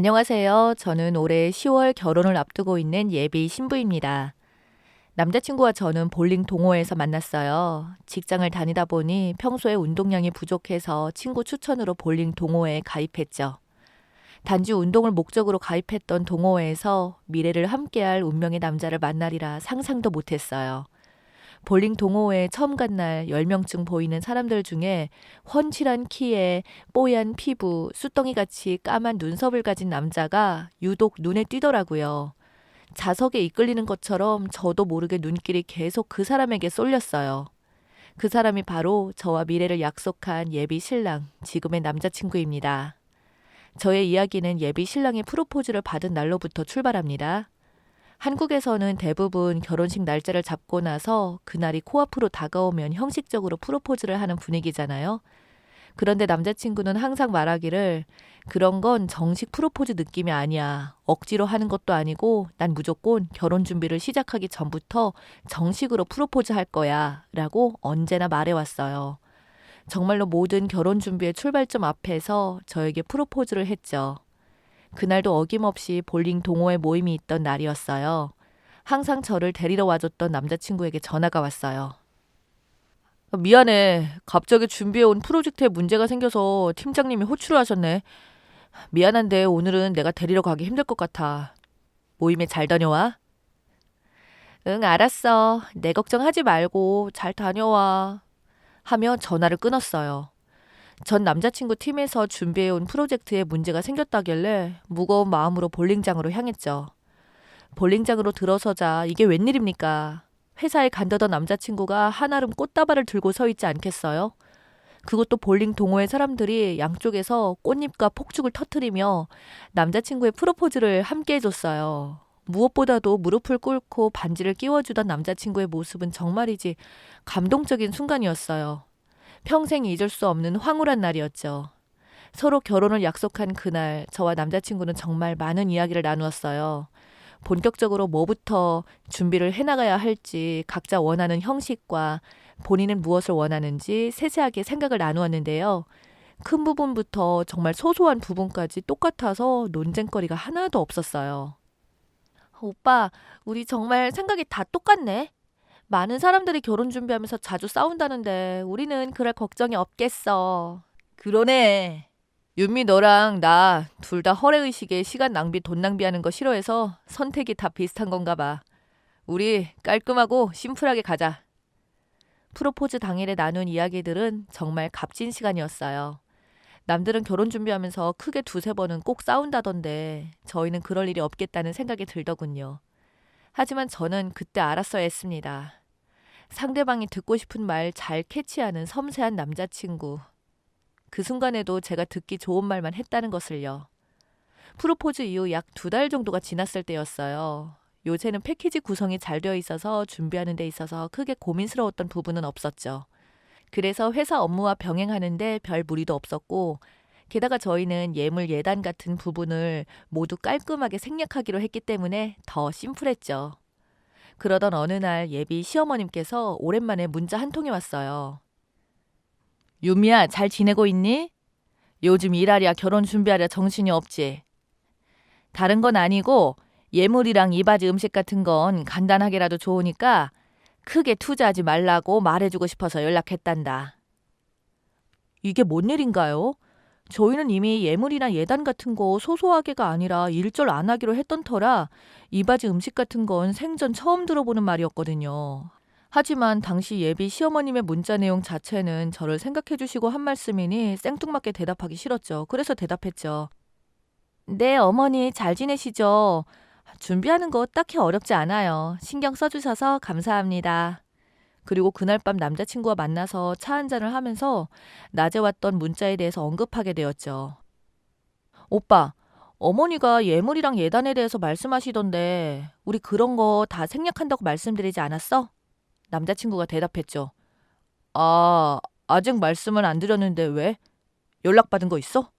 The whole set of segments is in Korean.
안녕하세요. 저는 올해 10월 결혼을 앞두고 있는 예비 신부입니다. 남자친구와 저는 볼링 동호회에서 만났어요. 직장을 다니다 보니 평소에 운동량이 부족해서 친구 추천으로 볼링 동호회에 가입했죠. 단지 운동을 목적으로 가입했던 동호회에서 미래를 함께할 운명의 남자를 만나리라 상상도 못했어요. 볼링 동호회에 처음 간 날 10명쯤 보이는 사람들 중에 훤칠한 키에 뽀얀 피부, 숫덩이같이 까만 눈썹을 가진 남자가 유독 눈에 띄더라고요. 자석에 이끌리는 것처럼 저도 모르게 눈길이 계속 그 사람에게 쏠렸어요. 그 사람이 바로 저와 미래를 약속한 예비 신랑, 지금의 남자친구입니다. 저의 이야기는 예비 신랑의 프로포즈를 받은 날로부터 출발합니다. 한국에서는 대부분 결혼식 날짜를 잡고 나서 그날이 코앞으로 다가오면 형식적으로 프로포즈를 하는 분위기잖아요. 그런데 남자친구는 항상 말하기를 그런 건 정식 프로포즈 느낌이 아니야. 억지로 하는 것도 아니고 난 무조건 결혼 준비를 시작하기 전부터 정식으로 프로포즈 할 거야. 라고 언제나 말해왔어요. 정말로 모든 결혼 준비의 출발점 앞에서 저에게 프로포즈를 했죠. 그날도 어김없이 볼링 동호회 모임이 있던 날이었어요. 항상 저를 데리러 와줬던 남자친구에게 전화가 왔어요. 미안해. 갑자기 준비해온 프로젝트에 문제가 생겨서 팀장님이 호출을 하셨네. 미안한데 오늘은 내가 데리러 가기 힘들 것 같아. 모임에 잘 다녀와. 응, 알았어. 내 걱정하지 말고 잘 다녀와. 하며 전화를 끊었어요. 전 남자친구 팀에서 준비해온 프로젝트에 문제가 생겼다길래 무거운 마음으로 볼링장으로 향했죠. 볼링장으로 들어서자 이게 웬일입니까? 회사에 간다던 남자친구가 한아름 꽃다발을 들고 서 있지 않겠어요? 그것도 볼링 동호회 사람들이 양쪽에서 꽃잎과 폭죽을 터트리며 남자친구의 프로포즈를 함께 해줬어요. 무엇보다도 무릎을 꿇고 반지를 끼워주던 남자친구의 모습은 정말이지 감동적인 순간이었어요. 평생 잊을 수 없는 황홀한 날이었죠. 서로 결혼을 약속한 그날, 저와 남자친구는 정말 많은 이야기를 나누었어요. 본격적으로 뭐부터 준비를 해나가야 할지 각자 원하는 형식과 본인은 무엇을 원하는지 세세하게 생각을 나누었는데요. 큰 부분부터 정말 소소한 부분까지 똑같아서 논쟁거리가 하나도 없었어요. 오빠, 우리 정말 생각이 다 똑같네. 많은 사람들이 결혼 준비하면서 자주 싸운다는데 우리는 그럴 걱정이 없겠어. 그러네. 윤미 너랑 나 둘 다 허례의식에 시간 낭비 돈 낭비하는 거 싫어해서 선택이 다 비슷한 건가 봐. 우리 깔끔하고 심플하게 가자. 프로포즈 당일에 나눈 이야기들은 정말 값진 시간이었어요. 남들은 결혼 준비하면서 크게 두세 번은 꼭 싸운다던데 저희는 그럴 일이 없겠다는 생각이 들더군요. 하지만 저는 그때 알았어야 했습니다. 상대방이 듣고 싶은 말 잘 캐치하는 섬세한 남자친구. 그 순간에도 제가 듣기 좋은 말만 했다는 것을요. 프로포즈 이후 약 2달 정도가 지났을 때였어요. 요새는 패키지 구성이 잘 되어 있어서 준비하는 데 있어서 크게 고민스러웠던 부분은 없었죠. 그래서 회사 업무와 병행하는데 별 무리도 없었고 게다가 저희는 예물 예단 같은 부분을 모두 깔끔하게 생략하기로 했기 때문에 더 심플했죠. 그러던 어느 날 예비 시어머님께서 오랜만에 문자 한 통이 왔어요. 유미야, 잘 지내고 있니? 요즘 일하랴 결혼 준비하랴 정신이 없지. 다른 건 아니고 예물이랑 이바지 음식 같은 건 간단하게라도 좋으니까 크게 투자하지 말라고 말해주고 싶어서 연락했단다. 이게 뭔 일인가요? 저희는 이미 예물이나 예단 같은 거 소소하게가 아니라 일절 안 하기로 했던 터라 이바지 음식 같은 건 생전 처음 들어보는 말이었거든요. 하지만 당시 예비 시어머님의 문자 내용 자체는 저를 생각해 주시고 한 말씀이니 생뚱맞게 대답하기 싫었죠. 그래서 대답했죠. 네, 어머니 잘 지내시죠? 준비하는 거 딱히 어렵지 않아요. 신경 써주셔서 감사합니다. 그리고 그날 밤 남자친구와 만나서 차 한잔을 하면서 낮에 왔던 문자에 대해서 언급하게 되었죠. 오빠, 어머니가 예물이랑 예단에 대해서 말씀하시던데 우리 그런 거 다 생략한다고 말씀드리지 않았어? 남자친구가 대답했죠. 아, 아직 말씀을 안 드렸는데 왜? 연락받은 거 있어?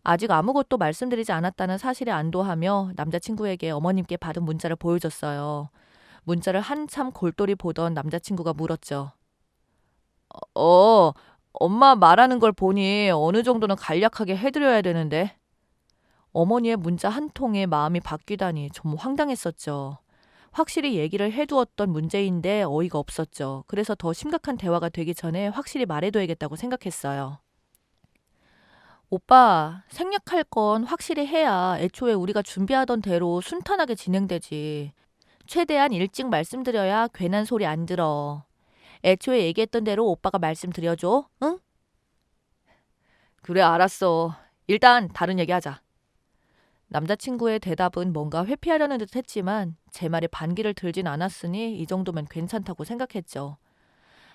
아직 아무것도 말씀드리지 않았다는 사실에 안도하며 남자친구에게 어머님께 받은 문자를 보여줬어요. 문자를 한참 골똘히 보던 남자친구가 물었죠. 엄마 말하는 걸 보니 어느 정도는 간략하게 해드려야 되는데. 어머니의 문자 한 통에 마음이 바뀌다니 좀 황당했었죠. 확실히 얘기를 해두었던 문제인데 어이가 없었죠. 그래서 더 심각한 대화가 되기 전에 확실히 말해둬야겠다고 생각했어요. 오빠, 생략할 건 확실히 해야 애초에 우리가 준비하던 대로 순탄하게 진행되지. 최대한 일찍 말씀드려야 괜한 소리 안 들어. 애초에 얘기했던 대로 오빠가 말씀드려줘, 응? 그래, 알았어. 일단 다른 얘기 하자. 남자친구의 대답은 뭔가 회피하려는 듯 했지만 제 말에 반기를 들진 않았으니 이 정도면 괜찮다고 생각했죠.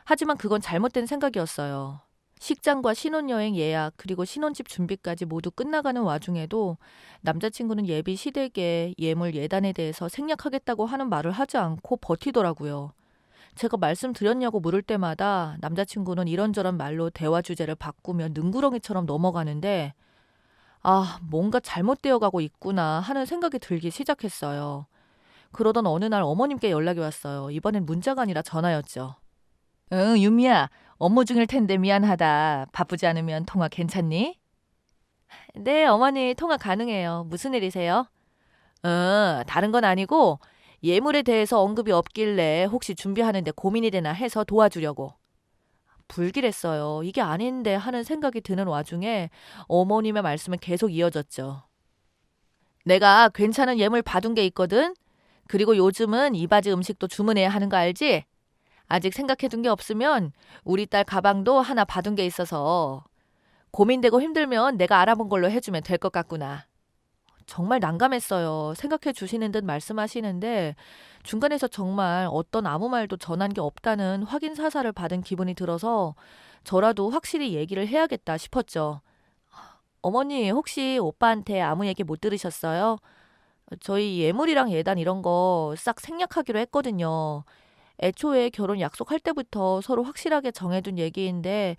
하지만 그건 잘못된 생각이었어요. 식장과 신혼여행 예약 그리고 신혼집 준비까지 모두 끝나가는 와중에도 남자친구는 예비 시댁의 예물 예단에 대해서 생략하겠다고 하는 말을 하지 않고 버티더라고요. 제가 말씀드렸냐고 물을 때마다 남자친구는 이런저런 말로 대화 주제를 바꾸며 능구렁이처럼 넘어가는데 뭔가 잘못되어 가고 있구나 하는 생각이 들기 시작했어요. 그러던 어느 날 어머님께 연락이 왔어요. 이번엔 문자가 아니라 전화였죠. 응, 유미야. 업무 중일 텐데 미안하다. 바쁘지 않으면 통화 괜찮니? 네, 어머니 통화 가능해요. 무슨 일이세요? 다른 건 아니고 예물에 대해서 언급이 없길래 혹시 준비하는데 고민이 되나 해서 도와주려고. 불길했어요. 이게 아닌데 하는 생각이 드는 와중에 어머님의 말씀은 계속 이어졌죠. 내가 괜찮은 예물 받은 게 있거든? 그리고 요즘은 이바지 음식도 주문해야 하는 거 알지? 아직 생각해둔 게 없으면 우리 딸 가방도 하나 받은 게 있어서 고민되고 힘들면 내가 알아본 걸로 해주면 될 것 같구나. 정말 난감했어요. 생각해 주시는 듯 말씀하시는데 중간에서 정말 어떤 아무 말도 전한 게 없다는 확인 사살을 받은 기분이 들어서 저라도 확실히 얘기를 해야겠다 싶었죠. 어머니 혹시 오빠한테 아무 얘기 못 들으셨어요? 저희 예물이랑 예단 이런 거 싹 생략하기로 했거든요. 애초에 결혼 약속할 때부터 서로 확실하게 정해둔 얘기인데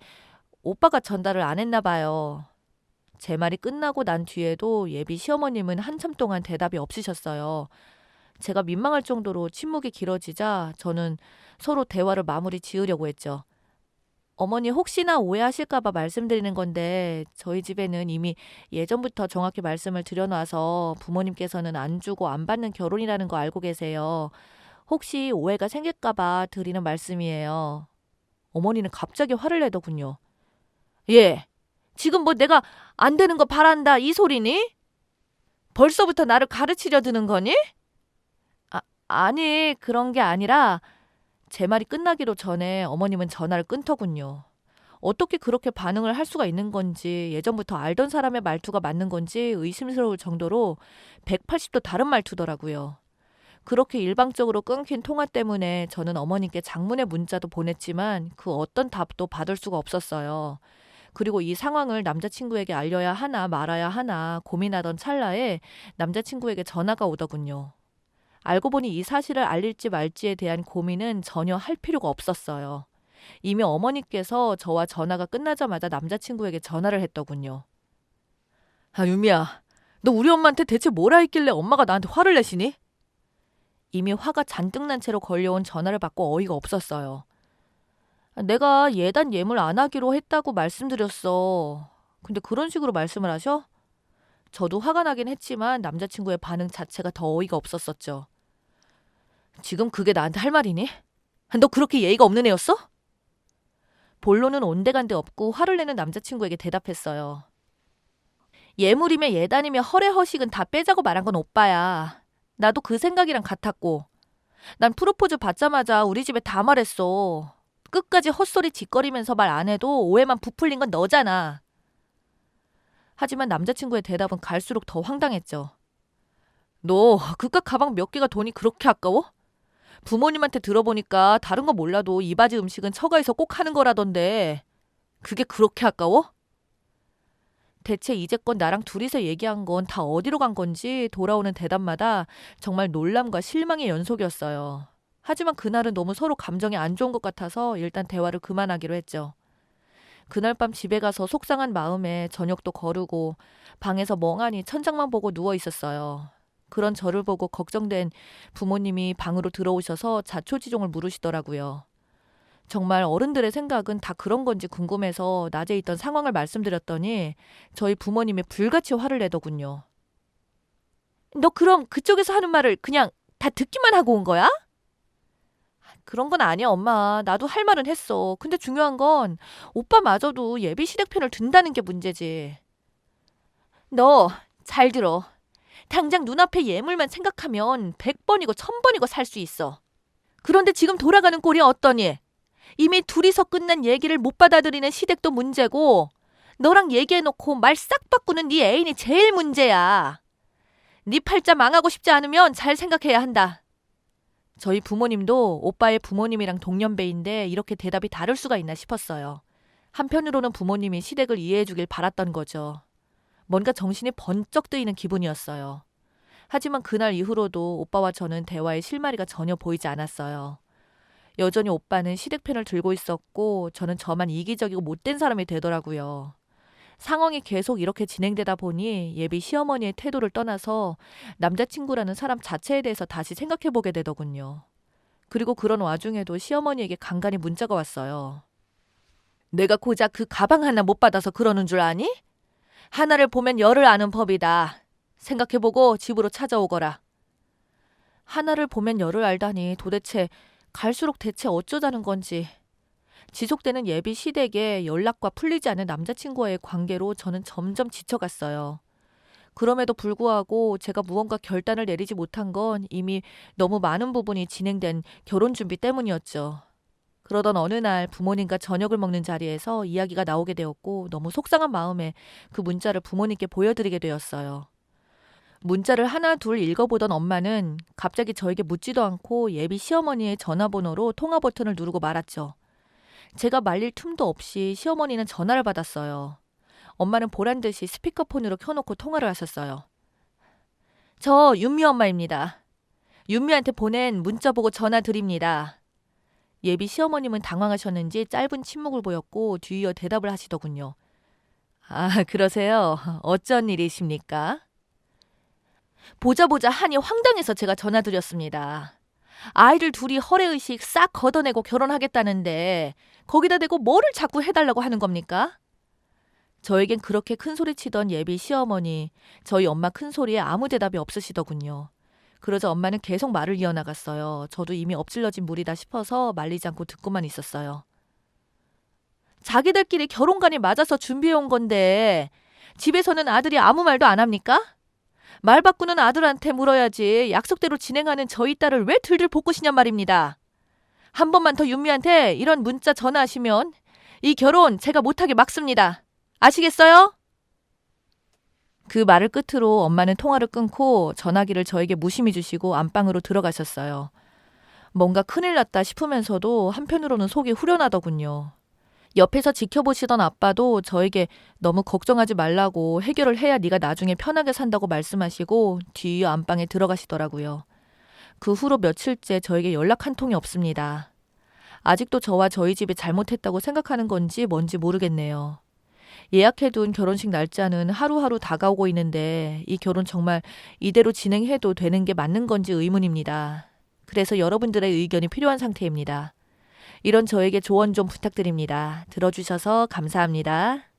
오빠가 전달을 안 했나 봐요. 제 말이 끝나고 난 뒤에도 예비 시어머님은 한참 동안 대답이 없으셨어요. 제가 민망할 정도로 침묵이 길어지자 저는 서로 대화를 마무리 지으려고 했죠. 어머니 혹시나 오해하실까봐 말씀드리는 건데 저희 집에는 이미 예전부터 정확히 말씀을 드려놔서 부모님께서는 안 주고 안 받는 결혼이라는 거 알고 계세요. 혹시 오해가 생길까봐 드리는 말씀이에요. 어머니는 갑자기 화를 내더군요. 예, 지금 뭐 내가 안 되는 거 바란다 이 소리니? 벌써부터 나를 가르치려 드는 거니? 아니 그런 게 아니라 제 말이 끝나기도 전에 어머님은 전화를 끊더군요. 어떻게 그렇게 반응을 할 수가 있는 건지 예전부터 알던 사람의 말투가 맞는 건지 의심스러울 정도로 180도 다른 말투더라고요. 그렇게 일방적으로 끊긴 통화 때문에 저는 어머님께 장문의 문자도 보냈지만 그 어떤 답도 받을 수가 없었어요. 그리고 이 상황을 남자친구에게 알려야 하나 말아야 하나 고민하던 찰나에 남자친구에게 전화가 오더군요. 알고 보니 이 사실을 알릴지 말지에 대한 고민은 전혀 할 필요가 없었어요. 이미 어머니께서 저와 전화가 끝나자마자 남자친구에게 전화를 했더군요. 유미야, 너 우리 엄마한테 대체 뭐라 했길래 엄마가 나한테 화를 내시니? 이미 화가 잔뜩 난 채로 걸려온 전화를 받고 어이가 없었어요. 내가 예단 예물 안 하기로 했다고 말씀드렸어. 근데 그런 식으로 말씀을 하셔? 저도 화가 나긴 했지만 남자친구의 반응 자체가 더 어이가 없었었죠. 지금 그게 나한테 할 말이니? 너 그렇게 예의가 없는 애였어? 본론은 온데간데 없고 화를 내는 남자친구에게 대답했어요. 예물이며 예단이며 허례허식은 다 빼자고 말한 건 오빠야. 나도 그 생각이랑 같았고. 난 프로포즈 받자마자 우리 집에 다 말했어. 끝까지 헛소리 짓거리면서 말 안 해도 오해만 부풀린 건 너잖아. 하지만 남자친구의 대답은 갈수록 더 황당했죠. 너 그깟 가방 몇 개가 돈이 그렇게 아까워? 부모님한테 들어보니까 다른 거 몰라도 이 바지 음식은 처가에서 꼭 하는 거라던데 그게 그렇게 아까워? 대체 이제껏 나랑 둘이서 얘기한 건 다 어디로 간 건지 돌아오는 대답마다 정말 놀람과 실망의 연속이었어요. 하지만 그날은 너무 서로 감정이 안 좋은 것 같아서 일단 대화를 그만하기로 했죠. 그날 밤 집에 가서 속상한 마음에 저녁도 거르고 방에서 멍하니 천장만 보고 누워 있었어요. 그런 저를 보고 걱정된 부모님이 방으로 들어오셔서 자초지종을 물으시더라고요. 정말 어른들의 생각은 다 그런 건지 궁금해서 낮에 있던 상황을 말씀드렸더니 저희 부모님이 불같이 화를 내더군요. 너 그럼 그쪽에서 하는 말을 그냥 다 듣기만 하고 온 거야? 그런 건 아니야, 엄마. 나도 할 말은 했어. 근데 중요한 건 오빠마저도 예비 시댁편을 든다는 게 문제지. 너 잘 들어. 당장 눈앞의 예물만 생각하면 100번이고 1000번이고 살 수 있어. 그런데 지금 돌아가는 꼴이 어떠니? 이미 둘이서 끝난 얘기를 못 받아들이는 시댁도 문제고 너랑 얘기해놓고 말 싹 바꾸는 네 애인이 제일 문제야. 네 팔자 망하고 싶지 않으면 잘 생각해야 한다. 저희 부모님도 오빠의 부모님이랑 동년배인데 이렇게 대답이 다를 수가 있나 싶었어요. 한편으로는 부모님이 시댁을 이해해주길 바랐던 거죠. 뭔가 정신이 번쩍 뜨이는 기분이었어요. 하지만 그날 이후로도 오빠와 저는 대화의 실마리가 전혀 보이지 않았어요. 여전히 오빠는 시댁편을 들고 있었고 저는 저만 이기적이고 못된 사람이 되더라고요. 상황이 계속 이렇게 진행되다 보니 예비 시어머니의 태도를 떠나서 남자친구라는 사람 자체에 대해서 다시 생각해보게 되더군요. 그리고 그런 와중에도 시어머니에게 간간히 문자가 왔어요. 내가 고작 그 가방 하나 못 받아서 그러는 줄 아니? 하나를 보면 열을 아는 법이다. 생각해보고 집으로 찾아오거라. 하나를 보면 열을 알다니 도대체 갈수록 대체 어쩌자는 건지. 지속되는 예비 시댁에 연락과 풀리지 않는 남자친구와의 관계로 저는 점점 지쳐갔어요. 그럼에도 불구하고 제가 무언가 결단을 내리지 못한 건 이미 너무 많은 부분이 진행된 결혼 준비 때문이었죠. 그러던 어느 날 부모님과 저녁을 먹는 자리에서 이야기가 나오게 되었고 너무 속상한 마음에 그 문자를 부모님께 보여드리게 되었어요. 문자를 하나 둘 읽어보던 엄마는 갑자기 저에게 묻지도 않고 예비 시어머니의 전화번호로 통화 버튼을 누르고 말았죠. 제가 말릴 틈도 없이 시어머니는 전화를 받았어요. 엄마는 보란 듯이 스피커폰으로 켜놓고 통화를 하셨어요. 저 윤미 엄마입니다. 윤미한테 보낸 문자 보고 전화 드립니다. 예비 시어머님은 당황하셨는지 짧은 침묵을 보였고 뒤이어 대답을 하시더군요. 아, 그러세요? 어쩐 일이십니까? 보자 한이 황당해서 제가 전화드렸습니다. 아이를 둘이 허례의식 싹 걷어내고 결혼하겠다는데 거기다 대고 뭐를 자꾸 해달라고 하는 겁니까? 저에겐 그렇게 큰소리 치던 예비 시어머니, 저희 엄마 큰소리에 아무 대답이 없으시더군요. 그러자 엄마는 계속 말을 이어나갔어요. 저도 이미 엎질러진 물이다 싶어서 말리지 않고 듣고만 있었어요. 자기들끼리 결혼관이 맞아서 준비해온 건데 집에서는 아들이 아무 말도 안 합니까? 말 바꾸는 아들한테 물어야지 약속대로 진행하는 저희 딸을 왜 들들 볶으시냔 말입니다. 한 번만 더 윤미한테 이런 문자 전화하시면 이 결혼 제가 못하게 막습니다. 아시겠어요? 그 말을 끝으로 엄마는 통화를 끊고 전화기를 저에게 무심히 주시고 안방으로 들어가셨어요. 뭔가 큰일 났다 싶으면서도 한편으로는 속이 후련하더군요. 옆에서 지켜보시던 아빠도 저에게 너무 걱정하지 말라고 해결을 해야 네가 나중에 편하게 산다고 말씀하시고 뒤이어 안방에 들어가시더라고요. 그 후로 며칠째 저에게 연락 한 통이 없습니다. 아직도 저와 저희 집이 잘못했다고 생각하는 건지 뭔지 모르겠네요. 예약해둔 결혼식 날짜는 하루하루 다가오고 있는데 이 결혼 정말 이대로 진행해도 되는 게 맞는 건지 의문입니다. 그래서 여러분들의 의견이 필요한 상태입니다. 이런 저에게 조언 좀 부탁드립니다. 들어주셔서 감사합니다.